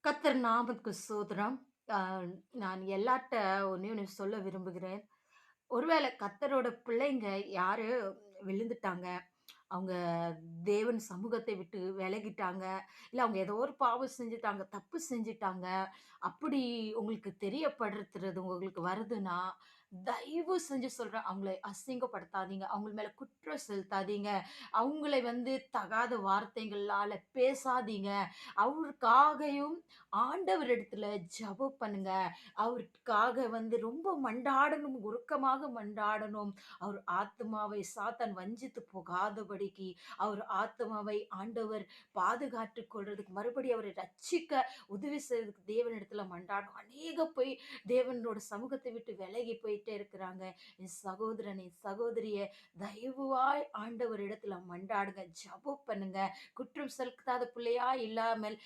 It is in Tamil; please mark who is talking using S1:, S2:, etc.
S1: கர்த்தர் நாமத்துக்கு ஸ்தோத்திரம். அ நான் எல்லார்ட்ட ஒண்ணே ஒண்ணு சொல்ல விரும்புகிறேன். ஒருவேளை கர்த்தரோட பிள்ளைங்க யாரு விழுந்துட்டாங்க, அவங்க தேவன் சமூகத்தை விட்டு விலகிட்டாங்க, இல்ல அவங்க ஏதோ ஒரு பாவம் செஞ்சுட்டாங்க, தப்பு செஞ்சுட்டாங்க, அப்படி உங்களுக்கு தெரியப்படுத்துறது உங்களுக்கு வருதுன்னா, தயவு செஞ்சு சொல்றேன், அவங்கள அசிங்கப்படுத்தாதீங்க. அவங்க மேல குற்றம் செலுத்தாதீங்க. அவங்களை தகாத வார்த்தைகளால பேசாதீங்க. அவருக்காகவும் ஆண்டவரிடத்துல ஜெபம் பண்ணுங்க. அவருக்காக ரொம்ப மன்றாடணும், உருக்கமாக மன்றாடணும். அவர் ஆத்துமாவை சாத்தான் வஞ்சித்து போகாதபடிக்கு, அவர் ஆத்துமாவை ஆண்டவர் பாதுகாத்துக் கொள்றதுக்கு, மறுபடியும் அவரை ரட்சிக்க உதவி செய்றதுக்கு தேவனிடத்துல மன்றாடணும். அநேக போய் தேவனோட சமூகத்தை விட்டு விலகி போயிட்டே இருக்கிறாங்க. என் சகோதரன், என் சகோதரிய தயவாய் ஆண்டவரிடத்துல மன்றாடுங்க. ஜெபம் பண்ணுங்க. குற்றம் செலுத்தாத பிள்ளையா இல்லாமல்